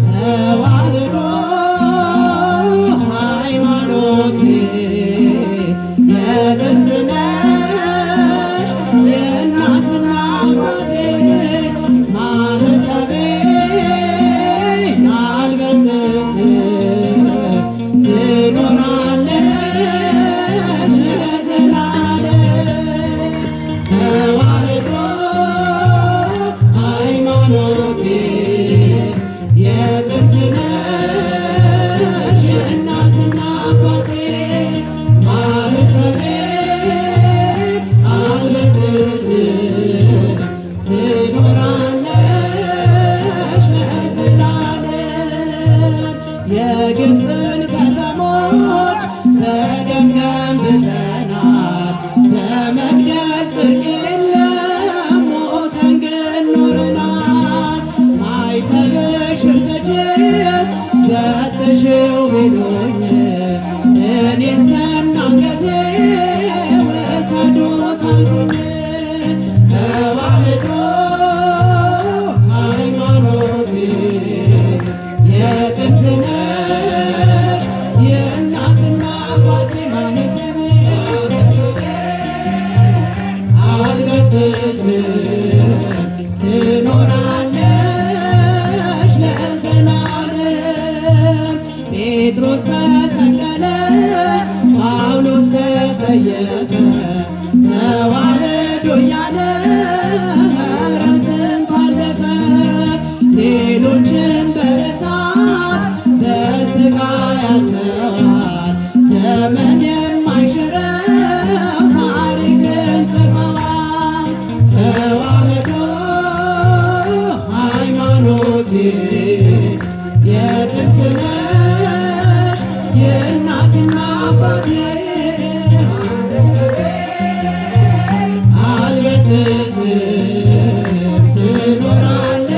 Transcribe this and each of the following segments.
ተዋህዶ ሃይማኖቴ የጥንት ነሽ የእናትና አባቴ ማኅተቤ አልበጥስም ትኖራለሽ ለዘላለም። ተዋህዶ ሃይማኖቴ የጥንት ነሽ የእናትና አባቴ ማኅተቤ አልበጥስም ትኖራለሽ ለዘላለም። የግብፅን ከተሞች በደም ገንብተናል በመግደል ጽድቅ የለም ሞተን ግን ኖረናል። ማኅተብሽን ፍቺው በጥሺው ቢሉኝ እኔስ ከነአንገቴ ውሰዱት አልኩኝ። ተዋህዶ ሃይማኖቴ የጥንት ነሽ የእናትና አባቴ ማኅተቤ አልበጥስም ትኖራለሽ ለዘላለም። ጴጥሮስ ተሰቀለ ጳውሎስ ተሰየፈ ተዋህዶ እያለ ኧረ ስንቱ አለፈ። ሌሎችም በእሳት በሥቃይ አልፈዋል ዘመን የማይሽረው ታሪክን ጽፈዋል። ተዋህዶ ሃይማኖቴ የጥንት ነሽ የእናትና አባቴ አልበጥስም ትኖራለሽ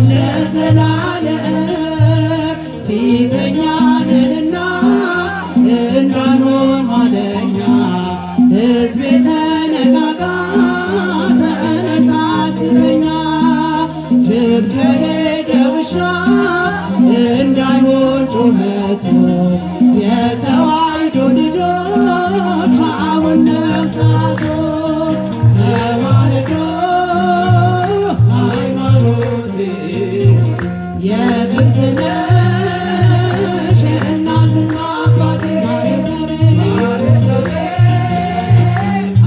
ለዘላለም። ፊተኛ ነንና እንዳንሆን ኋለኛ ሕዝቤ ተነቃቃ ተነሳ አትተኛ። ጅብ ከሄደ ውሻ እንዳይሆን ጩኸቱ የተዋሕዶ ልጆች አሁን ነው ሰዓቱ። ተዋህዶ ሃይማኖቴ የጥንት ነሽ የእናትና አባቴ ማኅተቤ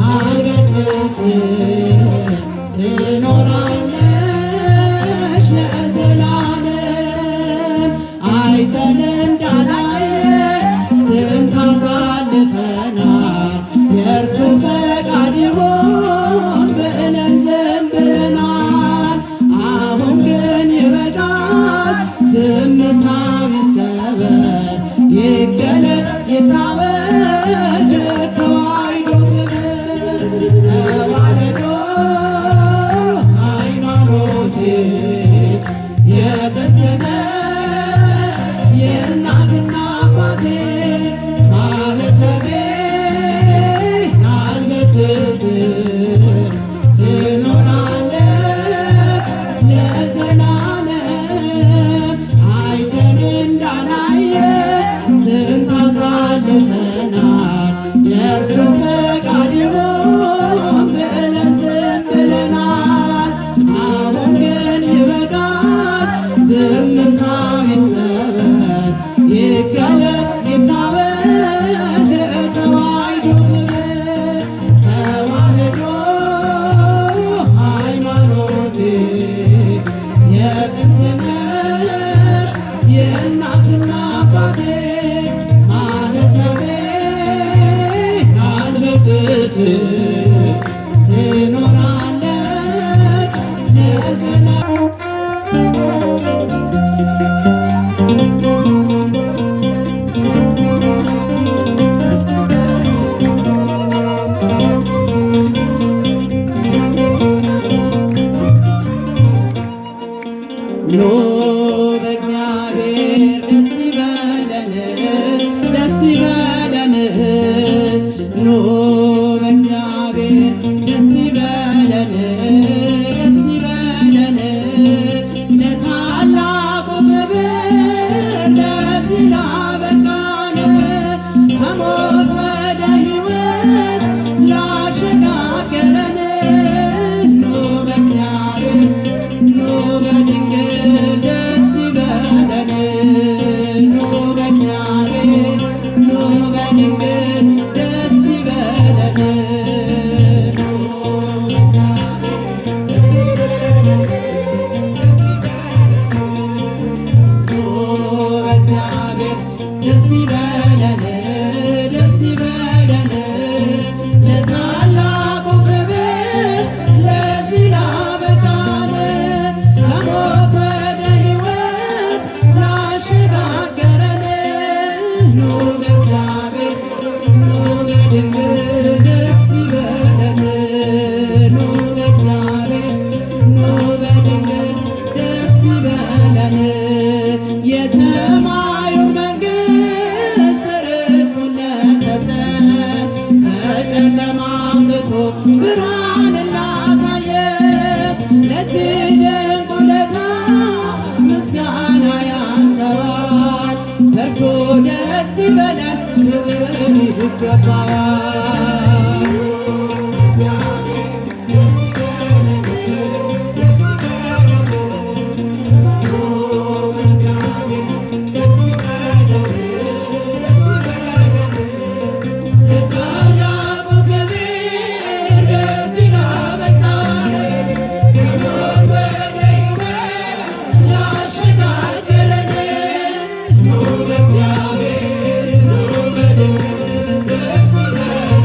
አልበጥስም ትኖራለሽ ለዘላለም። አይተን እንዳላየ ስንት አሳልፈናል የእርሱ ፈቃድ ይሁን ብለን ዝም ብለናል። አሁን ግን ይበቃል ዝምታው ይሰበር ይገለጥ ይታወጅ ተዋሕዶ ክብር። ተዋህዶ ሃይማኖቴ የጥንት ነሽ የእናትና አባቴ ማኅተቤ አልበጥስም ትኖራለች ለዘላለም። አይተን እንዳላየ ስንት አሳልፈናል የእርሱ ፈቃድ ይሁን ብለን ዝም ብለናል። አሁን ግን ይበቃል ዝምታው ይሰበር ይገለጥ ይታወጅ ተዋሕዶ ክብር። ተዋህዶ ሃይማኖቴ የጥንት ነሽ የእናትና አባቴ ማኅተቤ አልበጥስም ትኖራለች ኑ በእግዚአብሔር ደስ ይበለን ደስ ይበለን ኑ በእግዚአብሔር በእግዚአብሔር ደስ ይበለን ደስ ይበለን ለታላቁ ክብር ለዚህ ላበቃን ከሞት ወደ ሕይወት ላሸጋገረን ኑ በእግዚአብሔር ኑ በድንግል ደስ ይበለን ኑ በእግዚአብሔር ኑ በድንግል ደስ ይበለን በእግዚአብሔር ደስ ይበለን ደስ ይበለን ለታላቁ ክብር ለዚህ ላበቃን ከሞት ወደ ሕይወት ላሸጋገረን ኑ በእግዚአብሔር ኑ በድንግል ደስ ይበለን ኑ በእግዚአብሔር ኑ በድንግል ደስ ይበለን የሰማዩ መንግሥት ርስቱን ለሰጠን ከጨለማ አውጥቶ ብርሃንን ላሳየን ለዚህ ድንቅ ውለታ ምስጋና ያንሰዋል በእርሱ ደስ ይበለን ክብር ይገባዋል። ለታላቁ ክብር ለዚህ ላበቃን ከሞት ወደ ሕይወት ላሸጋገረን ኑ በእግዚአብሔር ኑ በድንግል ደስ ይበለን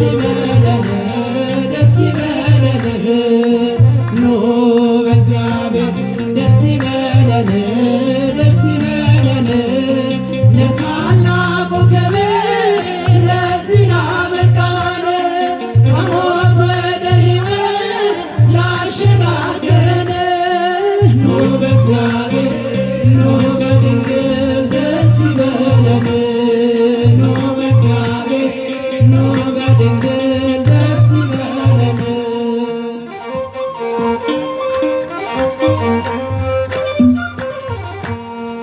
ይበለን ደስ ይበለን ኑ በእግዚአብሔር ደስ ይበለን ደስ ይበለን ለታላቁ ክብር ለዚህ ላበቃን ከሞት ወደ ሕይወት ላሸጋገረን ኑ በእግዚአብሔር ኑ በድንግል ደስ ይበለን ኑ በእግዚአብሔር ኑ በድንግል